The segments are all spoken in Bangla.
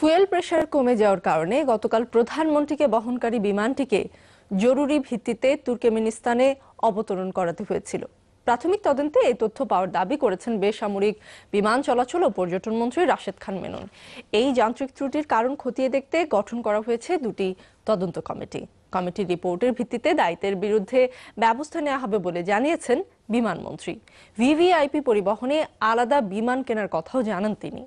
ফুয়েল প্রেসার কমে যাওয়ার কারণে গতকাল প্রধানমন্ত্রীকে বহনকারী বিমানটিকে জরুরি ভিত্তিতে তুর্কমেনিস্তানে অবতরণ করাতে হয়েছিল। প্রাথমিক তদন্তে এই তথ্য পাওয়ার দাবি করেছেন বেসামরিক বিমান চলাচল ও পর্যটন মন্ত্রী রাশেদ খান মেনন। এই যান্ত্রিক ত্রুটির কারণ খতিয়ে দেখতে গঠন করা হয়েছে দুটি তদন্ত কমিটি। কমিটির রিপোর্টের ভিত্তিতে দায়িত্বের বিরুদ্ধে ব্যবস্থা নেওয়া হবে বলে জানিয়েছেন বিমানমন্ত্রী। ভিভিআইপি পরিবহনে আলাদা বিমান কেনার কথাও জানান তিনি।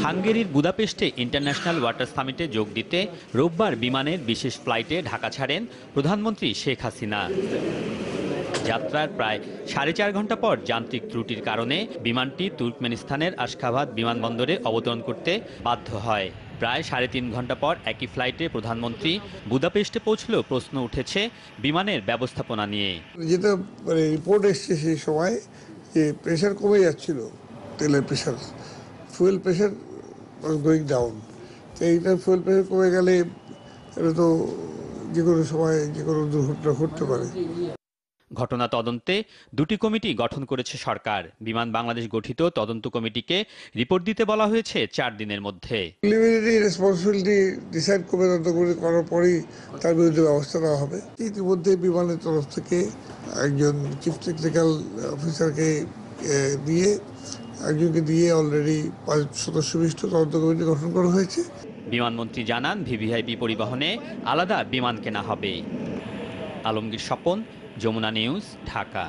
হাঙ্গেরির বুদাপেস্টে ইন্টারন্যাশনাল ওয়াটার সামিটে যোগ দিতে রোববার বিমানের বিশেষ ফ্লাইটে ঢাকা ছাড়েন প্রধানমন্ত্রী শেখ হাসিনা। যাত্রার প্রায় 4.5 ঘন্টা পর যান্ত্রিক ত্রুটির কারণে বিমানটি তুর্কমেনিস্তানের আশখাবাদ বিমানবন্দরে অবতরণ করতে বাধ্য হয়। প্রায় 3.5 ঘন্টা পর একই ফ্লাইটে প্রধানমন্ত্রী বুদাপেস্টে পৌঁছলেও প্রশ্ন উঠেছে বিমানের ব্যবস্থাপনা নিয়ে। যেটা রিপোর্ট এসছে সেই সময় যে প্রেশার কমে যাচ্ছিল, তেলের pressure, fuel pressure was going down. তো এইটা ফুয়েল প্রেশার কমে গেলে এটা তো যে কোনো সময় যে কোনো দুর্ঘটনা ঘটতে পারে। ঘটনা তদন্তে দুটি কমিটি গঠন করেছে সরকার। বিমান বাংলাদেশ গঠিত তদন্ত কমিটিকে রিপোর্ট দিতে বলা হয়েছে 4 দিনের মধ্যে। রেসপন্সিবিলিটি ডিসাইড করে তদন্ত করার পরেই তার বিরুদ্ধে ব্যবস্থা নেওয়া হবে। ইতিমধ্যে বিমানের তরফ থেকে একজন চিফ টেকনিক্যাল অফিসারকে দিয়ে অলরেডি 5 সদস্য বিশিষ্ট তদন্ত কমিটি গঠন করা হয়েছে। বিমানমন্ত্রী জানান ভিভিআইপি পরিবহনে আলাদা বিমান কেনা হবে। আলমগীর স্বপন, যমুনা নিউজ, ঢাকা।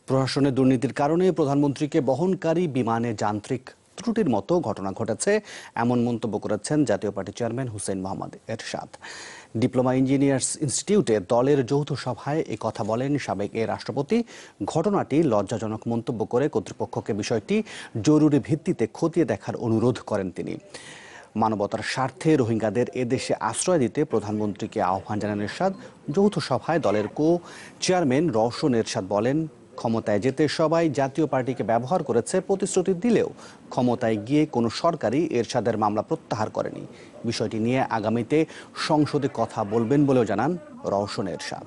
প্রশাসনের দুর্নীতির কারণে প্রধানমন্ত্রীকে বহনকারী বিমানে যান্ত্রিক ত্রুটির মতো ঘটনা ঘটেছে, এমন মন্তব্য করেছেন জাতীয় পার্টি চেয়ারম্যান হুসেইন মোহাম্মদ এরশাদ। ডিপ্লোমা ইঞ্জিনিয়ার্স ইনস্টিটিউটে দলের যৌথ সভায় এ কথা বলেন সাবেক রাষ্ট্রপতি। ঘটনাটি লজ্জাজনক মন্তব্য করে কর্তৃপক্ষকে বিষয়টি জরুরি ভিত্তিতে খতিয়ে দেখার অনুরোধ করেন তিনি। মানবতার স্বার্থে রোহিঙ্গাদের এদেশে আশ্রয় দিতে প্রধানমন্ত্রীকে আহ্বান জানান এরশাদ। যৌথ সভায় দলের চেয়ারম্যান রওশন এরশাদ বলেন, ক্ষমতায় যেতে সবাই জাতীয় পার্টিকে ব্যবহার করেছে, প্রতিশ্রুতি দিলেও ক্ষমতায় গিয়ে কোনো সরকারই এরশাদের মামলা প্রত্যাহার করেনি। বিষয়টি নিয়ে আগামীতে সংসদে কথা বলবেন বলেও জানান রওশন এরশাদ।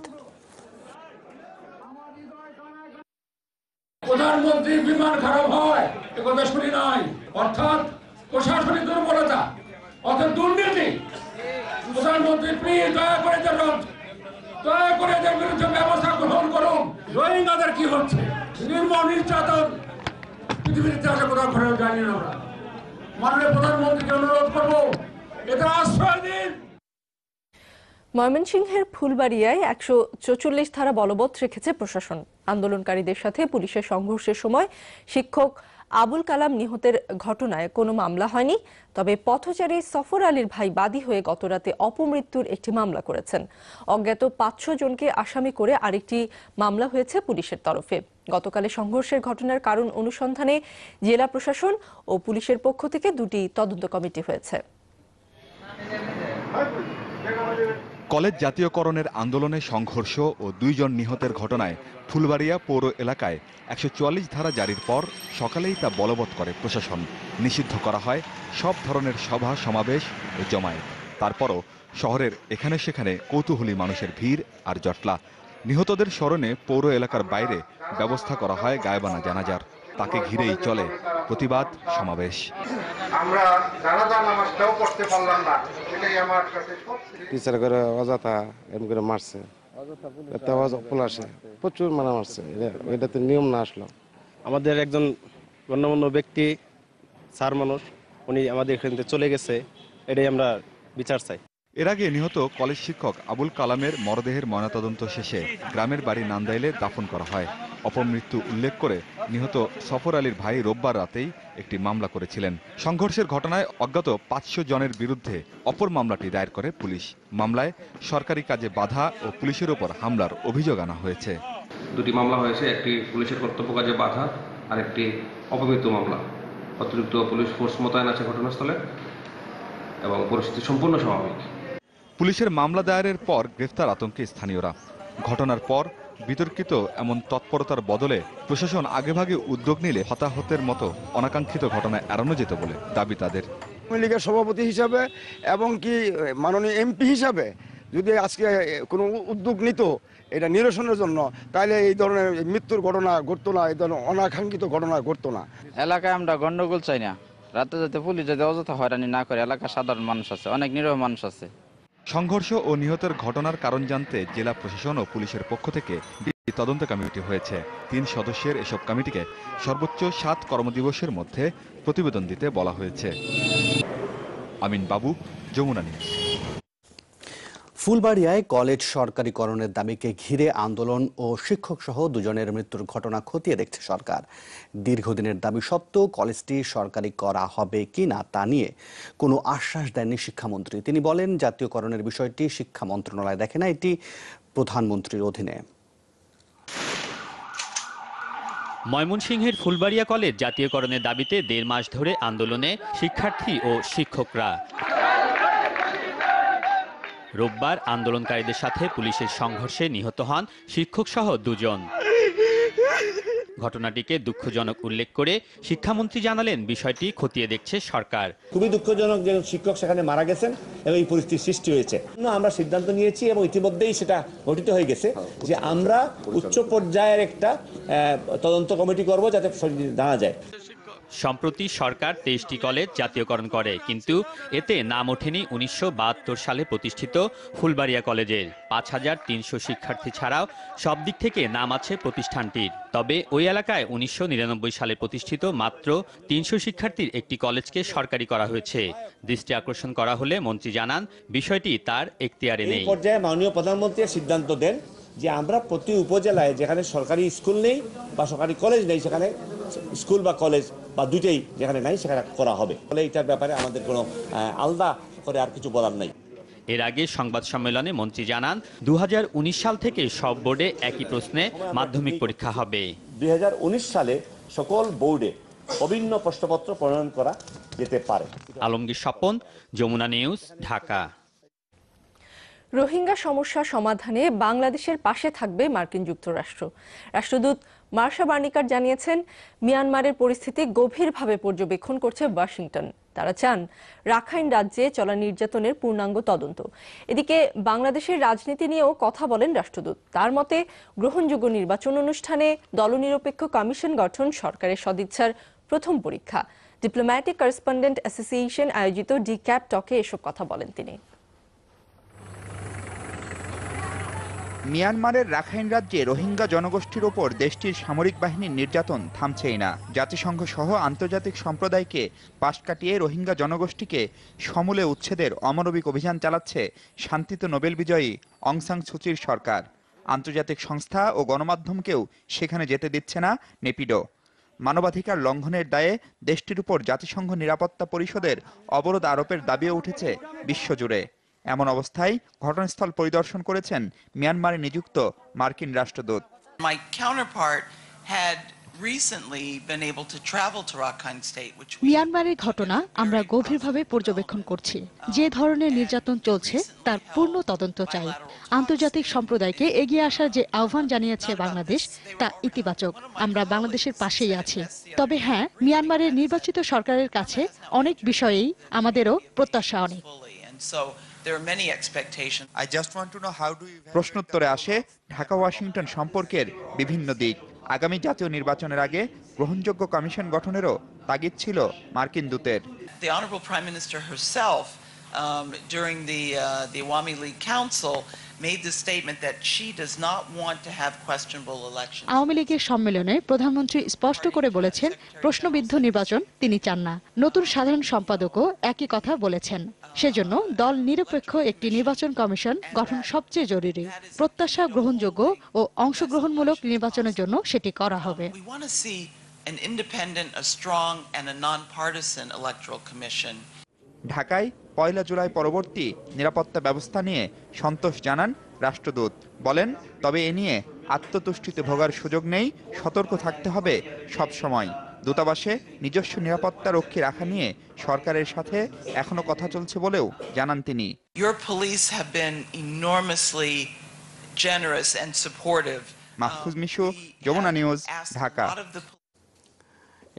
প্রধানমন্ত্রীর বিমান খারাপ হয় এ কথা শুনি নাই, অর্থাৎ প্রশাসনিক দুর্বলতা, অর্থাৎ দুর্নীতি। প্রধানমন্ত্রী প্লিজ দয়া করে এদের বিরুদ্ধে ব্যবস্থা গ্রহণ করুন। রোহিঙ্গাদের কি হচ্ছে, নির্মম নির্যাতন পৃথিবীর ইতিহাসে কোথাও ঘটে যায়নি। আমরা মাননীয় প্রধানমন্ত্রীকে অনুরোধ করবো এদের আশ্রয় দিন। ময়মনসিংহের ফুলবাড়িয়ায় 144 ধারা বলবৎ রেখেছে প্রশাসন। আন্দোলনকারীদের সাথে পুলিশের সংঘর্ষের সময় শিক্ষক আবুল কালাম নিহতের ঘটনায় কোনো মামলা হয়নি। তবে পথচারী সফর আলীর ভাই বাদী হয়ে গতরাতে অপমৃত্যুর একটি মামলা করেছেন। অজ্ঞাত 500 জনকে আসামি করে আরেকটি মামলা হয়েছে পুলিশের তরফে। গতকালের সংঘর্ষের ঘটনার কারণ অনুসন্ধানে জেলা প্রশাসন ও পুলিশের পক্ষ থেকে দুটি তদন্ত কমিটি হয়েছে। কলেজ জাতীয়করণের আন্দোলনে সংঘর্ষ ও 2 জন নিহতের ঘটনায় ফুলবাড়িয়া পৌর এলাকায় 144 ধারা জারির পর সকালেই তা বলবৎ করে প্রশাসন। নিষিদ্ধ করা হয় সব ধরনের সভা সমাবেশ ও জমায়েত। তারপরও শহরের এখানে সেখানে কৌতূহলী মানুষের ভিড় আর জটলা। নিহতদের স্মরণে পৌর এলাকার বাইরে ব্যবস্থা করা হয় গায়েবানা জানাজার। তাকে ঘিরেই চলে প্রতিবাদ সমাবেশ। আমরা জানাজা নামাজটাও পড়তে পারলাম না, এটাই আমার কাছে টিচার করে অযথা এমন করে মারছে, প্রচুর মারছে। এটা তো নিয়ম না আসলো। আমাদের একজন গণ্যমান্য ব্যক্তি স্যার মানুষ, উনি আমাদের এখান থেকে চলে গেছে, এটাই আমরা বিচার চাই। এর আগে নিহত কলেজ শিক্ষক আবুল কালামের মরদেহের ময়নাতদন্ত শেষে গ্রামের বাড়ি নান্দাইলে দাফন করা হয়। অপমৃত্যু উল্লেখ করে নিহত সফর আলীর ভাই রোববার রাতেই একটি মামলা করেছিলেন। সংঘর্ষের ঘটনায় অজ্ঞাত 500 জনের বিরুদ্ধে অপর মামলাটি দায়ের করে পুলিশ। মামলায় সরকারি কাজে বাধা ও পুলিশের ওপর হামলার অভিযোগ আনা হয়েছে। দুটি মামলা হয়েছে, একটি পুলিশের কর্তব্য কাজে বাধা আর একটি অপমৃত্যু মামলা। অতিরিক্ত পুলিশ ফোর্স মোতায়েন আছে ঘটনাস্থলে এবং পরিস্থিতি সম্পূর্ণ স্বাভাবিক। পুলিশের মামলা দায়েরের পর গ্রেফতার আতঙ্কে স্থানীয়রা। ঘটনার পর বিতর্কিত এমন তৎপরতার বদলে প্রশাসন আগেভাগে উদ্যোগ নিলে হতাহতের মতো অনাকাঙ্ক্ষিত ঘটনা এড়ানো যেত বলে দাবি তাদের। আওয়ামী লীগের সভাপতি হিসাবে এবং কি মাননীয় এমপি হিসাবে যদি আজকে কোনো উদ্যোগ নিত এটা নিরসনের জন্য, তাহলে এই ধরনের মৃত্যুর ঘটনা ঘটতো না, এই ধরনের অনাকাঙ্ক্ষিত ঘটনা ঘটতো না। এলাকায় আমরা গন্ডগোল চাই না, রাতে যাতে পুলিশ যাতে অযথা হয়রানি না করে। এলাকার সাধারণ মানুষ আছে, অনেক নিরহ মানুষ আছে। সংঘর্ষ ও নিহতের ঘটনার কারণ জানতে জেলা প্রশাসন ও পুলিশের পক্ষ থেকে তদন্ত কমিটি হয়েছে। 3 সদস্যের এসব কমিটিকে সর্বোচ্চ 7 কর্মদিবসের মধ্যে প্রতিবেদন দিতে বলা হয়েছে। আমিন বাবু, যমুনা নিউজ। ফুলবাড়িয়ায় কলেজ সরকারিকরণের দাবিকে ঘিরে আন্দোলন ও শিক্ষক সহ 2 জনের মৃত্যুর ঘটনা খতিয়ে দেখছে সরকার। দীর্ঘদিনের দাবি সত্ত্বেও কলেজটি সরকারি করা হবে কিনা তা নিয়ে কোনো আশ্বাস দেননি শিক্ষামন্ত্রী। তিনি বলেন, জাতীয়করণের বিষয়টি শিক্ষা মন্ত্রণালয় দেখে না, এটি প্রধানমন্ত্রীর অধীনে। ময়মনসিংহের ফুলবাড়িয়া কলেজ জাতীয়করণের দাবিতে 1.5 মাস ধরে আন্দোলনে শিক্ষার্থী ও শিক্ষকরা। রোববার আন্দোলনকারীদের সাথে পুলিশের সংঘর্ষে নিহত হন শিক্ষক সহ 2 জন। ঘটনাটিকে দুঃখজনক উল্লেখ করে শিক্ষামন্ত্রী জানালেন, বিষয়টি খতিয়ে দেখছে সরকার। খুবই দুঃখজনক যে শিক্ষক সেখানে মারা গেছেন এবং এই পরিস্থিতির সৃষ্টি হয়েছে। আমরা সিদ্ধান্ত নিয়েছি এবং ইতিমধ্যেই সেটা গঠিত হয়ে গেছে যে আমরা উচ্চ পর্যায়ের একটা তদন্ত কমিটি করব, যাতে জানা যায়। সম্প্রতি সরকার 23টি কলেজ জাতীয়করণ করে, কিন্তু এতে নাম ওঠেনি 1972 সালে প্রতিষ্ঠিত ফুলবাড়িয়া কলেজের। 5300 শিক্ষার্থী ছাড়াও সব দিক থেকে নাম আছে প্রতিষ্ঠানটির। তবে ওই এলাকায় 1999 সালে প্রতিষ্ঠিত মাত্র 300 শিক্ষার্থীর একটি কলেজকে সরকারি করা হয়েছে। দৃষ্টি আকর্ষণ করা হলে মন্ত্রী জানান, বিষয়টি তার এখতিয়ারে নেই। এই পর্যায়ে মাননীয় প্রধানমন্ত্রী সিদ্ধান্ত দেন যে আমরা প্রতি উপজেলায় যেখানে সরকারি স্কুল নেই বা সরকারি কলেজ নেই, সেখানে স্কুল বা কলেজ বা দুটেই যেখানে নাই সেখানে করা হবে। ফলে এটার ব্যাপারে আমাদের কোনো আলাদা করে আর কিছু বলার নাই। এর আগে সংবাদ সম্মেলনে মন্ত্রী জানান, 2019 সাল থেকে সব বোর্ডে একই প্রশ্নে মাধ্যমিক পরীক্ষা হবে। 2019 সালে সকল বোর্ডে অভিন্ন প্রশ্নপত্র প্রণয়ন করা যেতে পারে। আলমগীর স্বপন, যমুনা নিউজ, ঢাকা। রোহিঙ্গা সমস্যা সমাধানে বাংলাদেশের পাশে থাকবে মার্কিন যুক্তরাষ্ট্র। রাষ্ট্রদূত মার্শা বার্নিকার জানিয়েছেন, মিয়ানমারের পরিস্থিতি গভীরভাবে পর্যবেক্ষণ করছে ওয়াশিংটন। তারা চান রাখাইন রাজ্যে চলা নির্যাতনের পূর্ণাঙ্গ তদন্ত। এদিকে বাংলাদেশের রাজনীতি নিয়েও কথা বলেন রাষ্ট্রদূত। তার মতে, গ্রহণযোগ্য নির্বাচন অনুষ্ঠানে দলনিরপেক্ষ কমিশন গঠন সরকারের সদিচ্ছার প্রথম পরীক্ষা। ডিপ্লোম্যাটিক করেসপন্ডেন্ট অ্যাসোসিয়েশন আয়োজিত ডিক্যাপ টকে এসব কথা বলেন তিনি। মিয়ানমারের রাখাইন রাজ্যে রোহিঙ্গা জনগোষ্ঠীর ওপর দেশটির সামরিক বাহিনীর নির্যাতন থামছেই না। জাতিসংঘ সহ আন্তর্জাতিক সম্প্রদায়কে পাশ কাটিয়ে রোহিঙ্গা জনগোষ্ঠীকে সমূলে উচ্ছেদের অমানবিক অভিযান চালাচ্ছে শান্তিতে নোবেল বিজয়ী অং সান সুচির সরকার। আন্তর্জাতিক সংস্থা ও গণমাধ্যমকেও সেখানে যেতে দিচ্ছে না নেপিডো। মানবাধিকার লঙ্ঘনের দায়ে দেশটির উপর জাতিসংঘ নিরাপত্তা পরিষদের অবরোধ আরোপের দাবিও উঠেছে বিশ্বজুড়ে। এমন অবস্থায় ঘটনাস্থল পরিদর্শন করেছেন মিয়ানমারে নিযুক্ত মার্কিন রাষ্ট্রদূত। My counterpart had recently been able to travel to Rakhine State, which মিয়ানমারের ঘটনা আমরা গভীরভাবে পর্যবেক্ষণ করছি। যে ধরনের নির্যাতন চলছে তার পূর্ণ তদন্ত চাই। আন্তর্জাতিক সম্প্রদায়কে এগিয়ে আসার যে আহ্বান জানিয়েছে বাংলাদেশ, তা ইতিবাচক। আমরা বাংলাদেশের পাশেই আছি। তবে হ্যাঁ, মিয়ানমারের নির্বাচিত সরকারের কাছে অনেক বিষয়েই আমাদেরও প্রত্যাশা অনেক। প্রশ্নোত্তরে আসে ঢাকা ওয়াশিংটন সম্পর্কের বিভিন্ন দিক। আগামী জাতীয় নির্বাচনের আগে গ্রহণযোগ্য কমিশন গঠনেরও তাগিদ ছিল মার্কিন দূতের। The Honorable Prime Minister herself during the Awami League Council made the statement that she does not want to have questionable elections. Awami লীগের সম্মেলনে প্রধানমন্ত্রী স্পষ্ট করে বলেছেন, প্রশ্নবিদ্ধ নির্বাচন তিনি চান না। নতুন সাধারণ সম্পাদকও একই কথা বলেছেন। সেজন্য দল নিরপেক্ষ একটি নির্বাচন কমিশন গঠন সবচেয়ে জরুরি। প্রত্যাশা গ্রহণযোগ্য ও অংশগ্রহণমূলক নির্বাচনের জন্য সেটি করা হবে। We want to see an independent, a strong and a non-partisan electoral commission. ঢাকায় 1 জুলাই পরবর্তী নিরাপত্তা ব্যবস্থা নিয়ে সন্তোষ জানান রাষ্ট্রদূত। বলেন, তবে এ নিয়ে আত্মতুষ্টিতে ভোগার সুযোগ নেই, সতর্ক থাকতে হবে সব সময়। দূতাবাসে নিজস্ব নিরাপত্তা রক্ষী রাখা নিয়ে সরকারের সাথে এখনো কথা চলছে বলেও জানান তিনি। Your police have been enormously generous and supportive. Mahfuz Mishu, Jamuna news, Dhaka.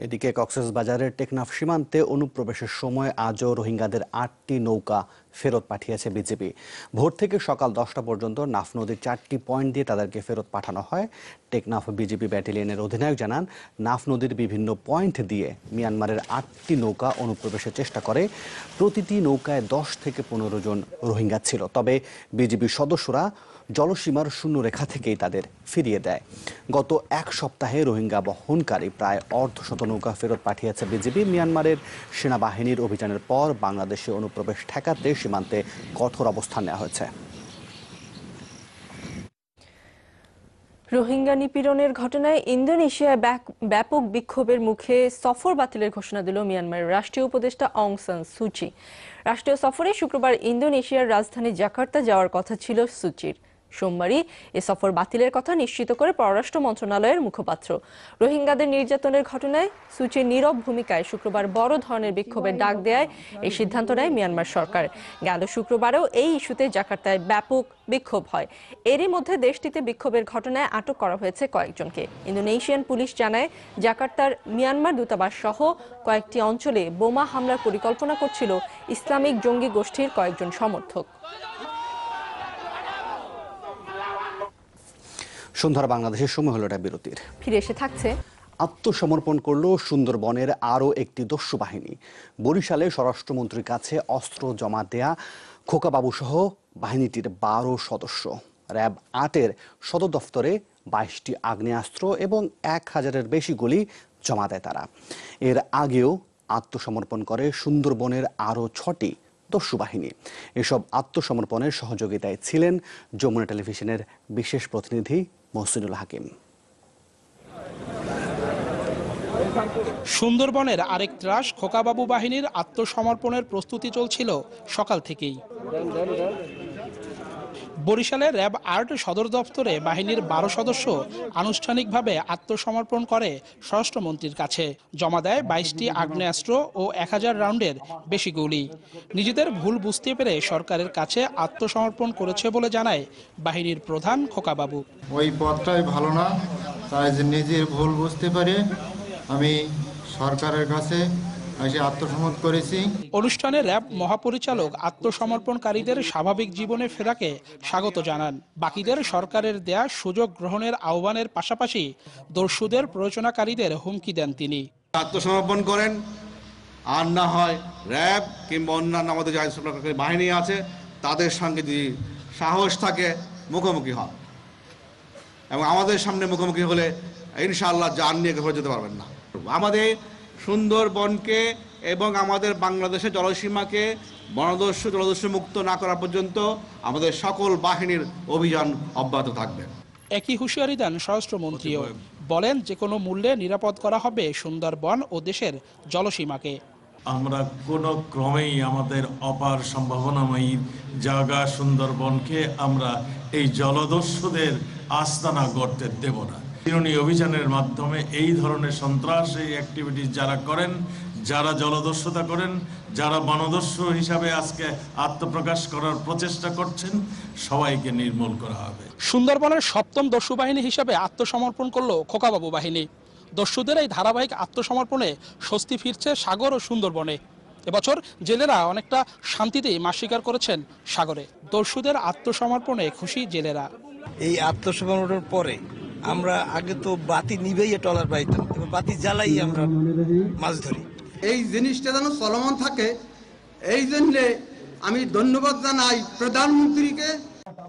এদিকে কক্সবাজারের টেকনাফ সীমান্তে অনুপ্রবেশের সময় আজও রোহিঙ্গাদের 8টি নৌকা ফেরত পাঠিয়েছে বিজিবি। ভোর থেকে সকাল 10টা পর্যন্ত নাফ নদীর 4টি পয়েন্ট দিয়ে তাদেরকে ফেরত পাঠানো হয়। টেকনাফ বিজিবি ব্যাটালিয়নের অধিনায়ক জানান, নাফ নদীর বিভিন্ন পয়েন্ট দিয়ে মিয়ানমারের 8টি নৌকা অনুপ্রবেশের চেষ্টা করে। প্রতিটি নৌকায় 10 থেকে 15 জন রোহিঙ্গা ছিল, তবে বিজিবি সদস্যরা জলসীমার শূন্য রেখা থেকেই তাদের ফিরিয়ে দেয়। গত এক সপ্তাহে রোহিঙ্গা বহনকারী প্রায় অর্ধশত নৌকা ফেরত পাঠিয়েছে বিজিবি। মিয়ানমারের সেনাবাহিনীর অভিযানের পর বাংলাদেশে অনুপ্রবেশ ঠেকাতে সীমান্তে কঠোর অবস্থান নেওয়া হয়েছে। রোহিঙ্গা নিপীড়নের ঘটনায় ইন্দোনেশিয়ায় ব্যাপক বিক্ষোভের মুখে সফর বাতিলের ঘোষণা দিল মিয়ানমারের রাষ্ট্রীয় উপদেষ্টা অং সান সুচি। রাষ্ট্রীয় সফরে শুক্রবার ইন্দোনেশিয়ার রাজধানী জাকার্তা যাওয়ার কথা ছিল সুচির। সোমবারই এ সফর বাতিলের কথা নিশ্চিত করে পররাষ্ট্র মন্ত্রণালয়ের মুখপাত্র। রোহিঙ্গাদের নির্যাতনের ঘটনায় সুচির নীরব ভূমিকায় শুক্রবার বড় ধরনের বিক্ষোভের ডাক দেয় এই সিদ্ধান্ত নেয় মিয়ানমার সরকার। গেল শুক্রবারেও এই ইস্যুতে জাকার্তায় ব্যাপক বিক্ষোভ হয়। এরই মধ্যে দেশটিতে বিক্ষোভের ঘটনায় আটক করা হয়েছে কয়েকজনকে। ইন্দোনেশিয়ান পুলিশ জানায়, জাকার্তার মিয়ানমার দূতাবাস সহ কয়েকটি অঞ্চলে বোমা হামলার পরিকল্পনা করছিল ইসলামিক জঙ্গি গোষ্ঠীর কয়েকজন সমর্থক। সন্ধ্যার বাংলাদেশের সময় হলো এটা বিরতির। ফিরে এসে থাকছে আত্মসমর্পণ করল সুন্দরবনের আরও একটি দস্যু বাহিনী। বরিশালে স্বরাষ্ট্রমন্ত্রীর কাছে অস্ত্র জমা দেয়া খোকাবাবু সহ বাহিনীটির 12 সদস্য। র্যাব 8-এর সদর দফতরে 22টি আগ্নেয়াস্ত্র এবং 1000-এর বেশি গুলি জমা দেয় তারা। এর আগেও আত্মসমর্পণ করে সুন্দরবনের আরও 6টি দস্যু বাহিনী। এসব আত্মসমর্পণের সহযোগিতায় ছিলেন যমুনা টেলিভিশনের বিশেষ প্রতিনিধি মহসিনুল হাকিম। সুন্দরবনের আরেক ত্রাস খোকাবাবু বাহিনীর আত্মসমর্পণের প্রস্তুতি চলছিল সকাল থেকেই। বরিশালে র্যাব 8 সদর দপ্তরে বাহিনীর 12 সদস্য আনুষ্ঠানিকভাবে আত্মসমর্পণ করে স্বরাষ্ট্রমন্ত্রীর কাছে। জমা দেয় 22টি আগ্নেয়াস্ত্র ও 1000 রাউন্ডের বেশি গুলি। নিজেদের ভুল বুঝতে পেরে সরকারের কাছে আত্মসমর্পণ করেছে বলে জানায় বাহিনীর প্রধান খোকাবাবু। ওই পথটাই ভালো না, তাই যে নিজের ভুল বুঝতে পারে আমি সরকারের কাছে এসে আত্মসমর্পণ করেছি। অনুষ্ঠানে র্যাব মহাপরিচালক আত্মসমর্পণকারীদের স্বাভাবিক জীবনে ফেরাকে স্বাগত জানান। বাকিদের সরকারের দেয়া সুযোগ গ্রহণের আহ্বানের পাশাপাশি দস্যুদের প্ররোচনাকারীদের হুমকি দেন তিনি। আত্মসমর্পণ করেন, আর না হয় র্যাব কিংবা অন্যান্য আমাদের যে আইনশৃঙ্খলা বাহিনী আছে তাদের সঙ্গে যদি সাহস থাকে মুখোমুখি হন, এবং আমাদের সামনে মুখোমুখি হলে ইনশাআল্লাহ জান নিয়ে ঘরে যেতে পারবেন না। আমাদের সুন্দরবনকে এবং আমাদের বাংলাদেশের জলসীমাকে জলদস্যু মুক্ত না করা পর্যন্ত আমাদের সকল বাহিনীর অভিযান অব্যাহত থাকবে। একই হুঁশিয়ারি দেন স্বরাষ্ট্রমন্ত্রীও। বলেন, যে কোনো মূল্যে নিরাপদ করা হবে সুন্দরবন ও দেশের জলসীমাকে। আমরা কোনো ক্রমেই আমাদের অপার সম্ভাবনাময়ী জায়গা সুন্দরবনকে আমরা এই জলদস্যুদের আস্তানা গড়তে দেব না। অভিযানের মাধ্যমে এই ধরনের সন্ত্রাসী অ্যাক্টিভিটিস যারা করেন, যারা জলদস্যুতা করেন, যারা বনদস্যু হিসাবে আজকে আত্মপ্রকাশ করার প্রচেষ্টা করছেন, সবাইকে নির্মূল করা হবে। সুন্দরবনের 7ম দস্যু বাহিনী হিসাবে আত্মসমর্পণ করল খোকাবাবু বাহিনী। দস্যুদের এই ধারাবাহিক আত্মসমর্পণে স্বস্তি ফিরছে সাগর ও সুন্দরবনে। এবছর জেলেরা অনেকটা শান্তিতেই মাছ শিকার করেছেন সাগরে। দস্যুদের আত্মসমর্পণে খুশি জেলেরা। এই আত্মসমর্পণের পরে আমরা আগে তো বাতি নিবেই ট্রলার পাইতাম, এবার বাতি জ্বালাই আমরা মাছ ধরি। এই জিনিসটা যেন চলমান থাকে, এই জন্যে আমি ধন্যবাদ জানাই প্রধানমন্ত্রীকে।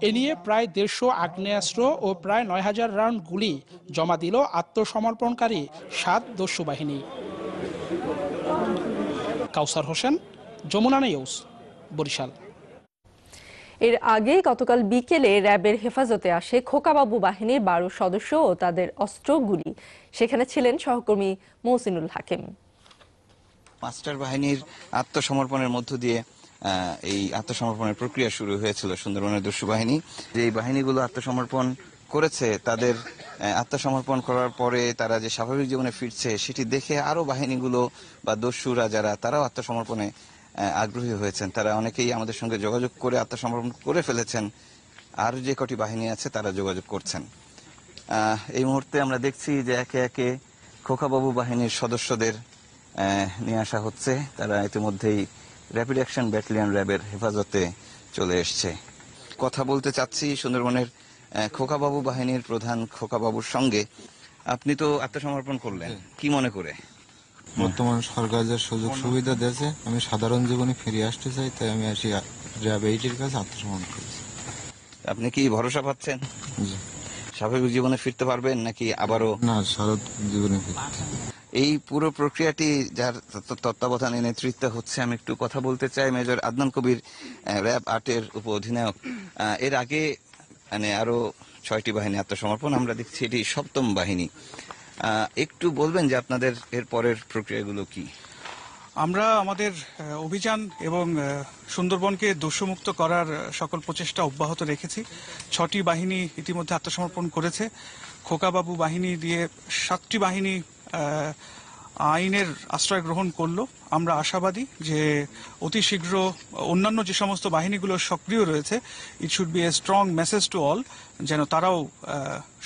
এ নিয়ে প্রায় 150 আগ্নেয়াস্ত্র ও প্রায় 9000 রাউন্ড গুলি জমা দিল আত্মসমর্পণকারী 7 দস্যু বাহিনী। কাউসার হোসেন, যমুনা নিউজ, বরিশাল। এর আগে গতকাল বিকেলে র্যাবের হেফাজতে আসে খোকাবাবু বাহিনীর 12 সদস্য ও তাদের অস্ত্রগুলি। সেখানে ছিলেন সহকর্মী মহসিনুল হাকিম। মাস্টার বাহিনীর আত্মসমর্পণের মধ্য দিয়ে এই আত্মসমর্পণের প্রক্রিয়া শুরু হয়েছিল সুন্দরবনের দস্যু বাহিনী। যে বাহিনীগুলো আত্মসমর্পণ করেছে, তাদের আত্মসমর্পণ করার পরে তারা যে স্বাভাবিক জীবনে ফিরছে সেটি দেখে আরো বাহিনীগুলো বা দস্যুরা যারা, তারাও আত্মসমর্পণে আগ্রহী হয়েছেন। তারা অনেকেই আমাদের সঙ্গে যোগাযোগ করে আত্মসমর্পণ করে ফেলেছেন। আর যে কটি বাহিনী আছে তারা যোগাযোগ করছেন। এই মুহূর্তে আমরা দেখছি যে একে একে খোকাবাবু বাহিনীর সদস্যদের নিয়ে আসা হচ্ছে। তারা ইতিমধ্যেই র্যাপিড অ্যাকশন ব্যাটালিয়ন র্যাবের হেফাজতে চলে এসছে। কথা বলতে চাচ্ছি সুন্দরবনের খোকাবাবু বাহিনীর প্রধান খোকাবাবুর সঙ্গে। আপনি তো আত্মসমর্পণ করলেন, কি মনে করে? বর্তমান সরকার যে সুযোগ সুবিধা দিয়েছে, আমি সাধারণ জীবনে ফিরে আসতে চাই, তাই আমি আসি র্যাব 8-এর কাছে আত্মসমর্পণ করেছি। আপনি কি ভরসা পাচ্ছেন জি। স্বাভাবিক জীবনে ফিরতে পারবেন নাকি আবারও? না, স্বাভাবিক জীবনে ফিরতে। এই পুরো প্রক্রিয়াটি যার তত্ত্বাবধানে নেতৃত্বে হচ্ছে, আমি একটু কথা বলতে চাই মেজর আদনান কবির, র্যাব 8-এর উপ অধিনায়ক। এর আগে আরো 6টি বাহিনী আত্মসমর্পণ, আমরা দেখছি এটি 7ম বাহিনী। একটু বলবেন যে আপনাদের এর পরের প্রক্রিয়াগুলো কি? আমরা আমাদের অভিযান এবং সুন্দরবনকে দস্যুমুক্ত করার সকল প্রচেষ্টা অব্যাহত রেখেছি। 6টি বাহিনী ইতিমধ্যে আত্মসমর্পণ করেছে। খোকাবাবু বাহিনী দিয়ে 7টি বাহিনী আইনের আশ্রয় গ্রহণ করলো। আমরা আশাবাদী যে অতি শীঘ্র অন্যান্য যে সমস্ত বাহিনীগুলো সক্রিয় রয়েছে, it should B a strong message to all, যেন তারাও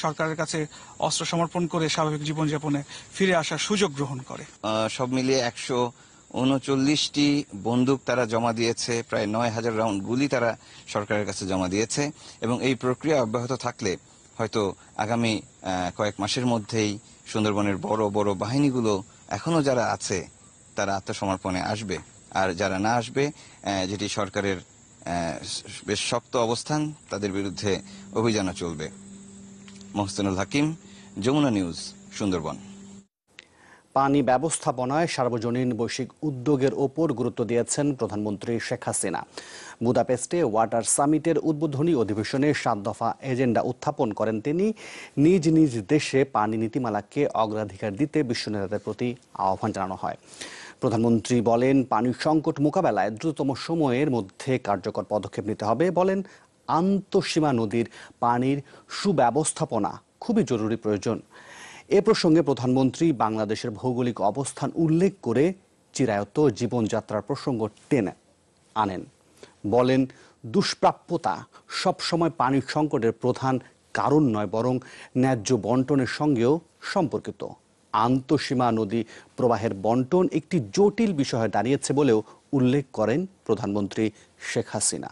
সরকারের কাছে অস্ত্র সমর্পণ করে স্বাভাবিক জীবনযাপনে ফিরে আসার সুযোগ গ্রহণ করে। সব মিলিয়ে 139টি বন্দুক তারা জমা দিয়েছে, প্রায় 9000 রাউন্ড গুলি তারা সরকারের কাছে জমা দিয়েছে। এবং এই প্রক্রিয়া অব্যাহত থাকলে হয়তো আগামী কয়েক মাসের মধ্যেই সুন্দরবনের বড় বড় বাহিনীগুলো এখনো যারা আছে তারা আত্মসমর্পণে আসবে। আর যারা না আসবে, যেটি সরকারের বেশ শক্ত অবস্থান, তাদের বিরুদ্ধে অভিযানও চলবে। মোহসেনুল হাকিম, যমুনা নিউজ, সুন্দরবন। পানি ব্যবস্থাপনায় সার্বজনীন বৈশ্বিক উদ্যোগের ওপর গুরুত্ব দিয়েছেন প্রধানমন্ত্রী শেখ হাসিনা। বুদাপেস্টে ওয়াটার সামিটের উদ্বোধনী অধিবেশনে 7 দফা এজেন্ডা উত্থাপন করেন তিনি। নিজ নিজ দেশে পানি নীতিমালাকে অগ্রাধিকার দিতে বিশ্ব নেতাদের প্রতি আহ্বান জানানো হয়। প্রধানমন্ত্রী বলেন, পানির সংকট মোকাবেলায় দ্রুততম সময়ের মধ্যে কার্যকর পদক্ষেপ নিতে হবে। বলেন, আন্তঃসীমা নদীর পানির সুব্যবস্থাপনা খুবই জরুরি প্রয়োজন। এ প্রসঙ্গে প্রধানমন্ত্রী বাংলাদেশের ভৌগোলিক অবস্থান উল্লেখ করে চিরায়ত জীবনযাত্রার প্রসঙ্গ টেনে আনেন। বলেন, দুষ্প্রাপ্যতা সবসময় পানির সংকটের প্রধান কারণ নয়, বরং ন্যায্য বন্টনের সঙ্গেও সম্পর্কিত। আন্তঃসীমা নদী প্রবাহের বন্টন একটি জটিল বিষয় হয়ে দাঁড়িয়েছে বলেও উল্লেখ করেন প্রধানমন্ত্রী শেখ হাসিনা।